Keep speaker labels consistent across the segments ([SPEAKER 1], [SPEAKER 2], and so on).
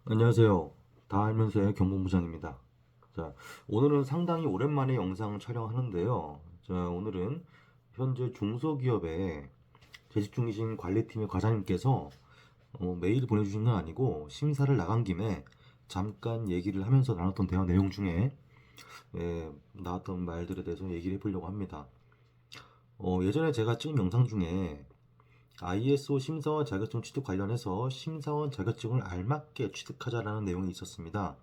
[SPEAKER 1] 안녕하세요. 다 알면서의 경공부장입니다. 자, 오늘은 상당히 오랜만에 영상 촬영하는데요. 자, 오늘은 현재 중소기업의 재직 중이신 관리팀의 과장님께서 메일 보내주신 건 아니고 심사를 나간 김에 잠깐 얘기를 하면서 나눴던 대화 내용 중에 나왔던 말들에 대해서 얘기를 해보려고 합니다. 예전에 제가 찍은 영상 중에 ISO 심사원 자격증 취득 관련해서 심사원 자격증을 알맞게 취득하자라는 내용이 있었습니다.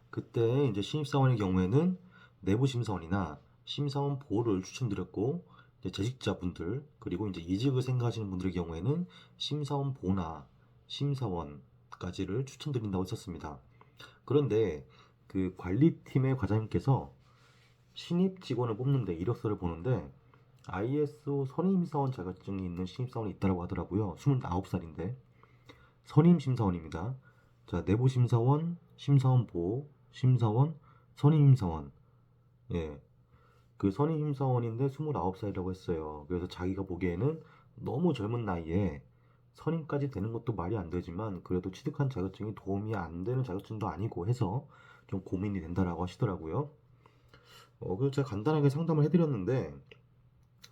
[SPEAKER 1] 그때 이제 신입사원의 경우에는 내부 심사원이나 심사원 보호를 추천드렸고, 이제 재직자분들 그리고 이제 이직을 생각하시는 분들의 경우에는 심사원 보나 심사원까지를 추천드린다고 했었습니다. 그런데 그 관리팀의 과장님께서 신입 직원을 뽑는데 이력서를 보는데 ISO 선임심사원 자격증이 있는 신입사원이 있다고 하더라고요. 29살인데 선임심사원입니다. 자, 내부심사원, 심사원 보호, 심사원, 선임심사원. 예, 그 선임심사원인데 29살이라고 했어요. 그래서 자기가 보기에는 너무 젊은 나이에 선임까지 되는 것도 말이 안 되지만 그래도 취득한 자격증이 도움이 안 되는 자격증도 아니고 해서 좀 고민이 된다라고 하시더라고요. 그래서 제가 간단하게 상담을 해드렸는데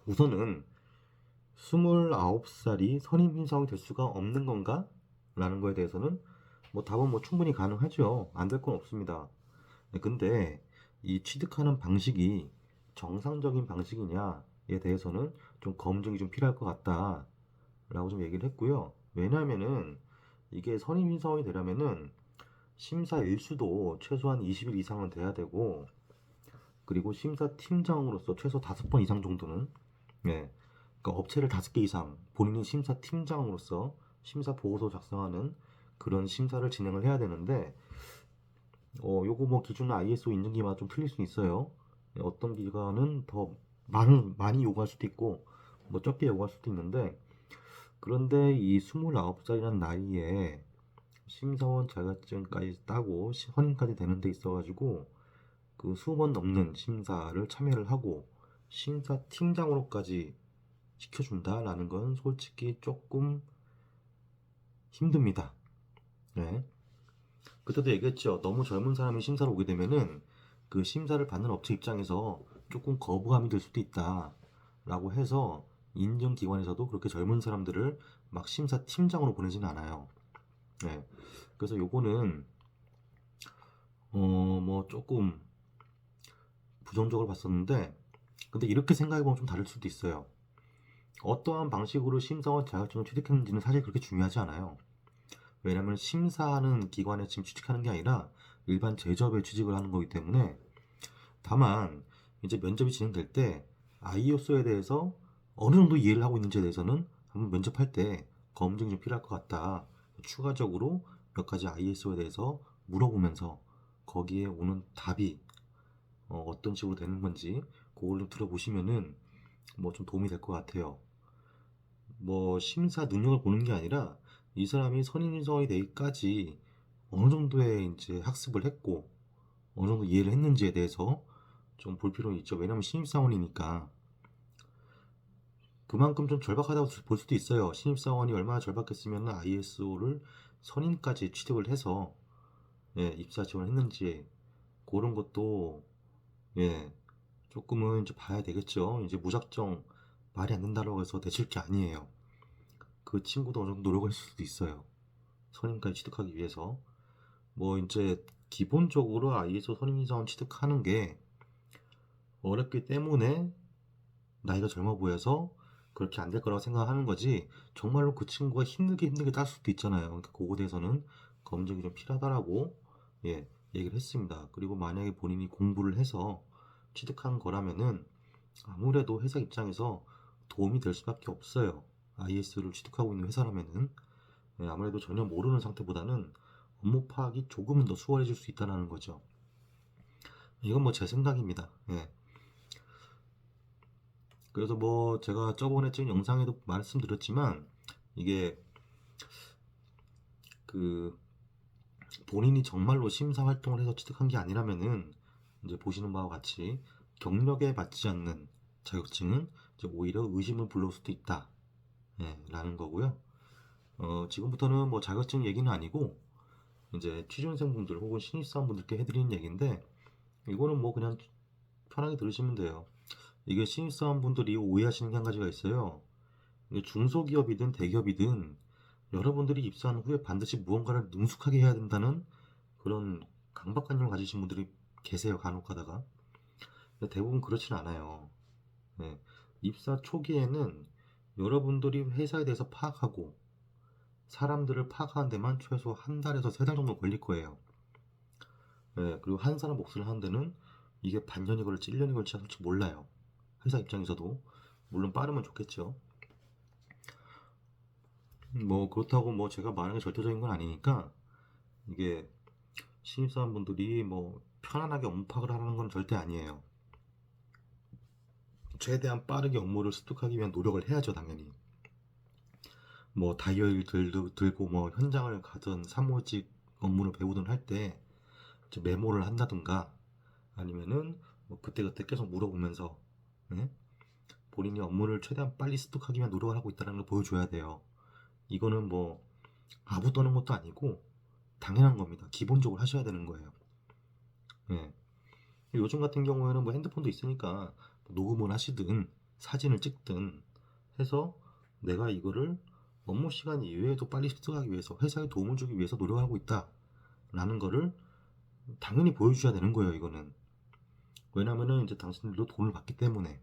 [SPEAKER 1] 우선은 29살이 선임심사원이 될 수가 없는 건가? 라는 거에 대해서는 답은 충분히 가능하죠. 안 될 건 없습니다. 네, 근데 이 취득하는 방식이 정상적인 방식이냐에 대해서는 좀 검증이 좀 필요할 것 같다라고 좀 얘기를 했고요. 왜냐하면은 이게 선임심사원이 되려면은 심사 일수도 최소한 20일 이상은 돼야 되고 그리고 심사팀장으로서 최소 5번 이상 정도는 예, 그러니까 업체를 5개 이상 본인이 심사팀장으로서 심사 보고서 작성하는 그런 심사를 진행을 해야 되는데 요거 기준은 ISO 인증기마다 좀 틀릴 수 있어요. 어떤 기관은 더 많이 요구할 수도 있고 적게 요구할 수도 있는데 그런데 이 29살이라는 나이에 심사원 자격증까지 따고 선임까지 되는 데 있어가지고 그 20번 넘는 심사를 참여를 하고 심사팀장으로까지 시켜준다라는 건 솔직히 조금 힘듭니다. 네. 그때도 얘기했죠. 너무 젊은 사람이 심사를 오게 되면은 그 심사를 받는 업체 입장에서 조금 거부감이 들 수도 있다. 라고 해서 인증기관에서도 그렇게 젊은 사람들을 막 심사팀장으로 보내지는 않아요. 네. 그래서 요거는 조금 부정적으로 봤었는데 근데 이렇게 생각해보면 좀 다를 수도 있어요. 어떠한 방식으로 심사원 자격증을 취득했는지는 사실 그렇게 중요하지 않아요. 왜냐하면 심사하는 기관에 지금 취직하는 게 아니라 일반 제조업에 취직을 하는 거기 때문에 다만 이제 면접이 진행될 때 ISO에 대해서 어느 정도 이해를 하고 있는지에 대해서는 한번 면접할 때 검증이 좀 필요할 것 같다. 추가적으로 몇 가지 ISO에 대해서 물어보면서 거기에 오는 답이 어떤 식으로 되는 건지 그걸 좀 들어보시면은 좀 도움이 될 것 같아요. 심사 능력을 보는 게 아니라 이 사람이 선임인정이 되기까지 어느 정도의 이제 학습을 했고 어느 정도 이해를 했는지에 대해서 좀 볼 필요는 있죠. 왜냐면 신입사원이니까 그만큼 좀 절박하다고 볼 수도 있어요. 신입사원이 얼마나 절박했으면 ISO를 선임까지 취득을 해서 입사 지원을 했는지 그런 것도 예, 조금은 이제 봐야 되겠죠. 이제 무작정 말이 안 된다고 해서 내칠 게 아니에요. 그 친구도 어느 정도 노력을 했을 수도 있어요. 선임까지 취득하기 위해서. 이제 기본적으로 ISO 선임사원 취득하는 게 어렵기 때문에 나이가 젊어 보여서 그렇게 안 될 거라고 생각하는 거지 정말로 그 친구가 힘들게 딸 수도 있잖아요. 그러니까 그거에 대해서는 검증이 좀 필요하다라고 얘기를 했습니다. 그리고 만약에 본인이 공부를 해서 취득한 거라면은 아무래도 회사 입장에서 도움이 될 수밖에 없어요. IS를 취득하고 있는 회사라면은 아무래도 전혀 모르는 상태보다는 업무 파악이 조금은 더 수월해질 수 있다는 거죠. 이건 제 생각입니다. 예. 그래서 제가 저번에 찍은 영상에도 말씀드렸지만 이게 그 본인이 정말로 심사 활동을 해서 취득한 게 아니라면은 이제 보시는 바와 같이 경력에 맞지 않는 자격증은 이제 오히려 의심을 불러올 수도 있다. 라는 거고요. 지금부터는 자격증 얘기는 아니고 이제 취준생분들 혹은 신입사원분들께 해드리는 얘기인데, 이거는 뭐 그냥 편하게 들으시면 돼요. 이게 신입사원분들이 오해하시는 게 한 가지가 있어요. 이게 중소기업이든 대기업이든 여러분들이 입사한 후에 반드시 무언가를 능숙하게 해야 된다는 그런 강박관념을 가지신 분들이 계세요, 간혹 가다가. 근데 대부분 그렇진 않아요. 네. 입사 초기에는 여러분들이 회사에 대해서 파악하고 사람들을 파악하는 데만 최소 한 달에서 세 달 정도 걸릴 거예요. 네. 그리고 한 사람 몫을 하는 데는 이게 반년이 걸릴지 1년이 걸릴지 솔직히 몰라요. 회사 입장에서도. 물론 빠르면 좋겠죠. 뭐 그렇다고 뭐 제가 말하는 게 절대적인 건 아니니까, 이게 신입사원분들이 뭐 편안하게 업무 파악을 하라는 건 절대 아니에요. 최대한 빠르게 업무를 습득하기 위한 노력을 해야죠, 당연히. 뭐 다이어리를 들고 뭐 현장을 가든 사무직 업무를 배우든 할 때 메모를 한다든가, 아니면은 뭐 그때그때 계속 물어보면서, 네? 본인이 업무를 최대한 빨리 습득하기 위한 노력을 하고 있다는 걸 보여줘야 돼요. 이거는 뭐 아부 떠는 것도 아니고 당연한 겁니다. 기본적으로 하셔야 되는 거예요. 네. 요즘 같은 경우에는 뭐 핸드폰도 있으니까 녹음을 하시든 사진을 찍든 해서 내가 이거를 업무 시간 이외에도 빨리 습득하기 위해서 회사에 도움을 주기 위해서 노력하고 있다 라는 거를 당연히 보여주셔야 되는 거예요. 이거는 왜냐면은 이제 당신들도 돈을 받기 때문에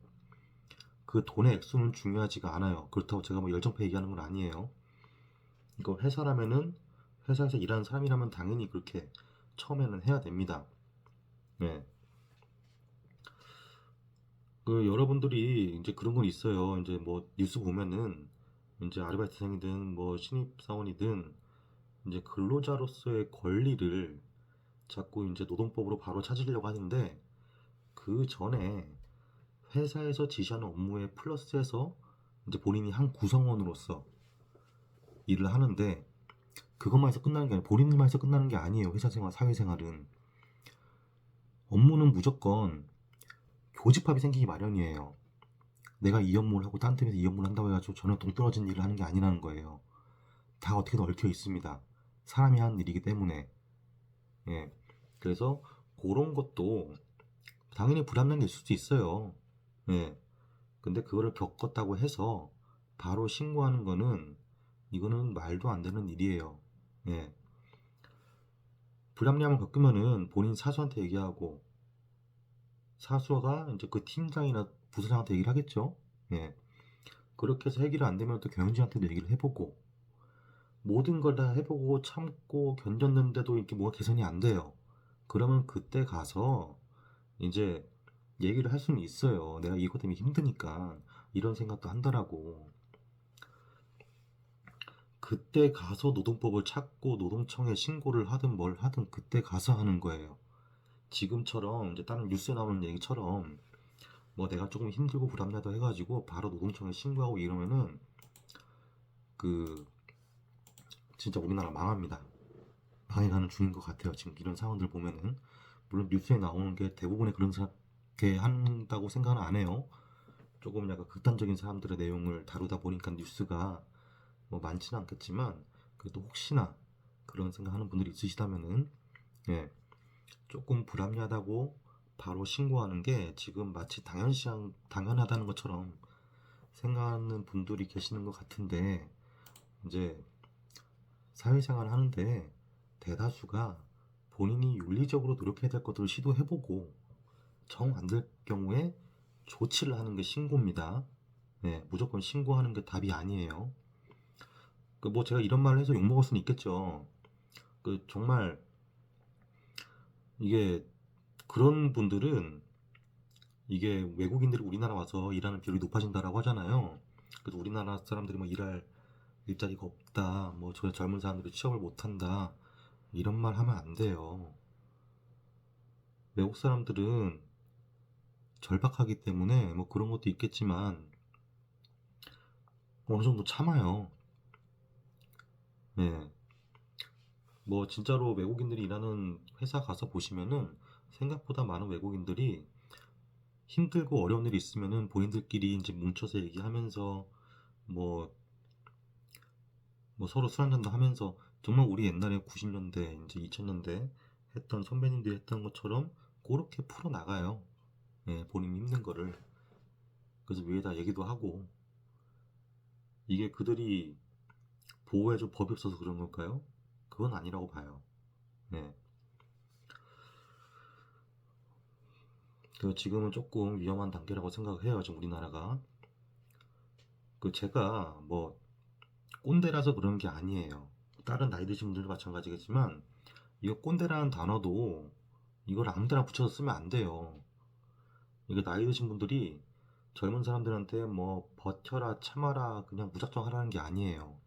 [SPEAKER 1] 그 돈의 액수는 중요하지가 않아요. 그렇다고 제가 뭐 열정페이 얘기하는 건 아니에요. 이거 회사라면은, 회사에서 일하는 사람이라면 당연히 그렇게 처음에는 해야 됩니다. 네. 그 여러분들이 이제 그런 건 있어요. 이제 뭐 뉴스 보면은 이제 아르바이트생이든 뭐 신입사원이든 이제 근로자로서의 권리를 자꾸 이제 노동법으로 바로 찾으려고 하는데, 그 전에 회사에서 지시하는 업무에 플러스해서 이제 본인이 한 구성원으로서 일을 하는데, 그것만 해서 끝나는 게 아니라 본인만 해서 끝나는 게 아니에요. 회사 생활, 사회생활은 업무는 무조건 교집합이 생기기 마련이에요. 내가 이 업무를 하고 딴 팀에서 이 업무를 한다고 해가지고 전혀 동떨어진 일을 하는 게 아니라는 거예요. 다 어떻게든 얽혀 있습니다. 사람이 하는 일이기 때문에. 예. 그래서 그런 것도 당연히 불합리한 게 있을 수도 있어요. 예. 근데 그거를 겪었다고 해서 바로 신고하는 거는, 이거는 말도 안 되는 일이에요. 예. 불합리함을 겪으면은 본인 사수한테 얘기하고, 사수가 이제 그 팀장이나 부서장한테 얘기를 하겠죠. 예. 그렇게 해서 해결이 안 되면 또 경영진한테도 얘기를 해보고, 모든 걸 다 해보고 참고 견뎠는데도 이렇게 뭐가 개선이 안 돼요. 그러면 그때 가서 이제 얘기를 할 수는 있어요. 내가 이것 때문에 힘드니까 이런 생각도 한다라고. 그때 가서 노동법을 찾고 노동청에 신고를 하든 뭘 하든 그때 가서 하는 거예요. 지금처럼 이제 다른 뉴스에 나오는 얘기처럼 뭐 내가 조금 힘들고 불합리하다 해가지고 바로 노동청에 신고하고 이러면은 그 진짜 우리나라 망합니다. 망해가는 중인 것 같아요. 지금 이런 상황들 보면은. 물론 뉴스에 나오는 게 대부분의 그렇게 한다고 생각은 안 해요. 조금 약간 극단적인 사람들의 내용을 다루다 보니까 뉴스가 뭐 많지는 않겠지만, 그래도 혹시나 그런 생각하는 분들이 있으시다면은, 예, 조금 불합리하다고 바로 신고하는 게 지금 마치 당연하다는 것처럼 생각하는 분들이 계시는 것 같은데, 이제 사회생활 하는데 대다수가 본인이 윤리적으로 노력해야 될 것들을 시도해보고 정 안 될 경우에 조치를 하는 게 신고입니다. 네, 무조건 신고하는 게 답이 아니에요. 그 뭐 제가 이런 말을 해서 욕먹을 수는 있겠죠. 그 정말 이게 그런 분들은, 이게 외국인들이 우리나라 와서 일하는 비율이 높아진다라고 하잖아요. 그래서 우리나라 사람들이 뭐 일할 일자리가 없다, 뭐 저 젊은 사람들이 취업을 못한다, 이런 말 하면 안 돼요. 외국 사람들은 절박하기 때문에 뭐 그런 것도 있겠지만 어느 정도 참아요. 네. 뭐 진짜로 외국인들이 일하는 회사 가서 보시면은 생각보다 많은 외국인들이 힘들고 어려운 일이 있으면은 본인들끼리 이제 뭉쳐서 얘기하면서 뭐 뭐 서로 술 한잔도 하면서 정말 우리 옛날에 90년대 이제 2000년대 했던 선배님들이 했던 것처럼 그렇게 풀어 나가요. 예, 본인이 힘든 거를. 그래서 위에다 얘기도 하고. 이게 그들이 보호해줄 법이 없어서 그런 걸까요? 그건 아니라고 봐요. 네. 그 지금은 조금 위험한 단계라고 생각을 해요. 지금 우리나라가. 그 제가 뭐 꼰대라서 그런 게 아니에요. 다른 나이 드신 분들도 마찬가지겠지만 이거 꼰대라는 단어도 이걸 아무 데나 붙여서 쓰면 안 돼요. 이게 나이 드신 분들이 젊은 사람들한테 뭐 버텨라 참아라 그냥 무작정 하라는 게 아니에요.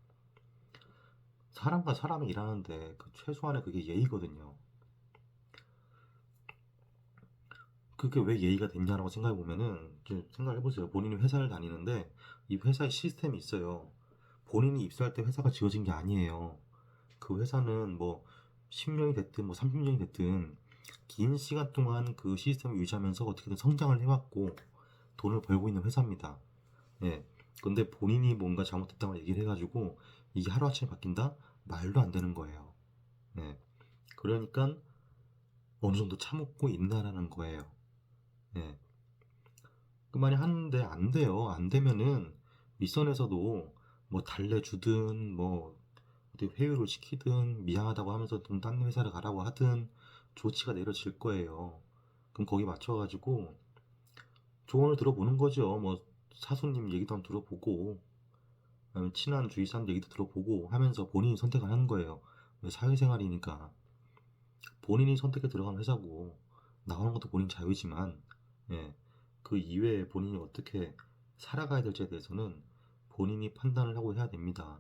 [SPEAKER 1] 사람과 사람이 일하는데 그 최소한의 그게 예의거든요. 그게 왜 예의가 됐냐라고 생각해 보면은 생각해 보세요. 본인이 회사를 다니는데 이 회사의 시스템이 있어요. 본인이 입사할 때 회사가 지어진 게 아니에요. 그 회사는 뭐 10년이 됐든 뭐 30년이 됐든 긴 시간 동안 그 시스템을 유지하면서 어떻게든 성장을 해왔고 돈을 벌고 있는 회사입니다. 예. 근데 본인이 뭔가 잘못했다고 얘기를 해가지고 이게 하루아침에 바뀐다? 말도 안 되는 거예요. 예. 그러니까 어느 정도 참고 있나라는 거예요. 예. 그 말이 하는데 안 돼요. 안 되면은 윗선에서도 뭐 달래주든 뭐 어떻게 회유를 시키든 미안하다고 하면서 좀 딴 회사를 가라고 하든 조치가 내려질 거예요. 그럼 거기 맞춰가지고 조언을 들어보는 거죠. 뭐 사수님 얘기도 한번 들어보고 아니면 친한 주위 사람 얘기도 들어보고 하면서 본인이 선택을 하는 거예요. 왜 사회생활이니까 본인이 선택에 들어간 회사고 나오는 것도 본인 자유지만 예, 그 이외에 본인이 어떻게 살아가야 될지에 대해서는 본인이 판단을 하고 해야 됩니다.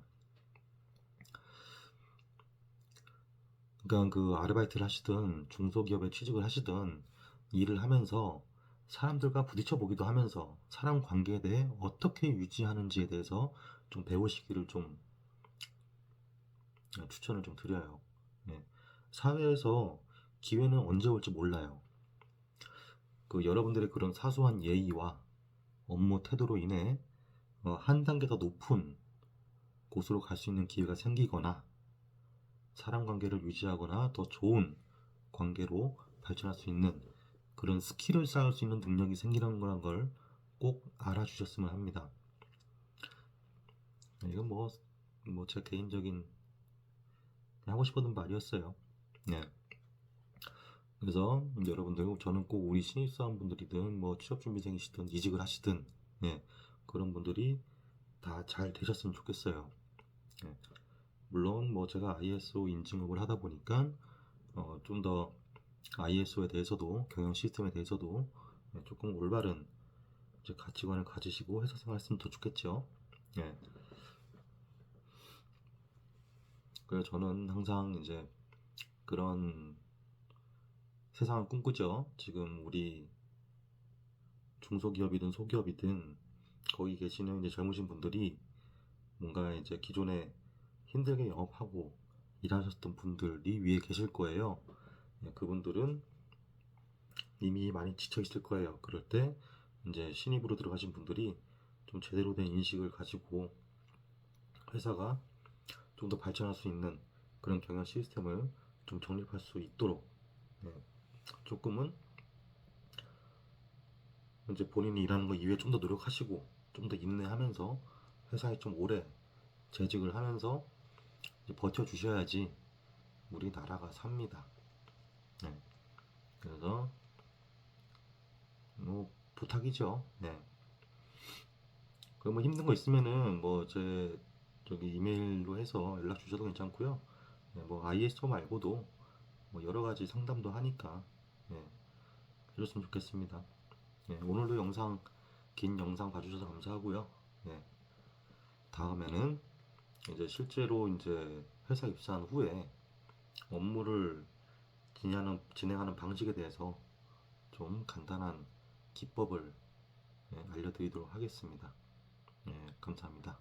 [SPEAKER 1] 그러니까 그 아르바이트를 하시든 중소기업에 취직을 하시든 일을 하면서 사람들과 부딪혀 보기도 하면서 사람 관계에 대해 어떻게 유지하는지에 대해서 좀 배우시기를 좀 추천을 좀 드려요. 네. 사회에서 기회는 언제 올지 몰라요. 그 여러분들의 그런 사소한 예의와 업무 태도로 인해 한 단계 더 높은 곳으로 갈 수 있는 기회가 생기거나 사람 관계를 유지하거나 더 좋은 관계로 발전할 수 있는 그런 스킬을 쌓을 수 있는 능력이 생기는 거란 걸 꼭 알아주셨으면 합니다. 이건 뭐 제 개인적인 하고 싶었던 말이었어요. 네. 그래서 여러분들 저는 꼭 우리 신입사원분들이든 뭐 취업준비생이시든 이직을 하시든 예, 그런 분들이 다 잘 되셨으면 좋겠어요. 예. 물론 뭐 제가 ISO 인증업을 하다 보니까 좀 더 ISO에 대해서도 경영 시스템에 대해서도 조금 올바른 이제 가치관을 가지시고 회사 생활했으면 더 좋겠죠. 예. 그래서 저는 항상 이제 그런 세상을 꿈꾸죠. 지금 우리 중소기업이든 소기업이든 거기 계시는 이제 젊으신 분들이 뭔가 이제 기존에 힘들게 영업하고 일하셨던 분들이 위에 계실 거예요. 예, 그분들은 이미 많이 지쳐 있을 거예요. 그럴 때 이제 신입으로 들어가신 분들이 좀 제대로 된 인식을 가지고 회사가 좀 더 발전할 수 있는 그런 경영 시스템을 좀 정립할 수 있도록 예, 조금은 이제 본인이 일하는 거 이외에 좀 더 노력하시고 좀 더 인내하면서 회사에 좀 오래 재직을 하면서 버텨주셔야지 우리나라가 삽니다. 네. 그래서 뭐 부탁이죠. 네. 그뭐 힘든 거 있으면은 뭐 제 저기 이메일로 해서 연락 주셔도 괜찮고요. 네, 뭐 ISO 말고도 뭐 여러 가지 상담도 하니까 네, 해줬으면 좋겠습니다. 네, 오늘도 긴 영상 봐주셔서 감사하고요. 네, 다음에는 이제 실제로 이제 회사 입사한 후에 업무를 진행하는 방식에 대해서 좀 간단한 기법을 알려드리도록 하겠습니다. 감사합니다.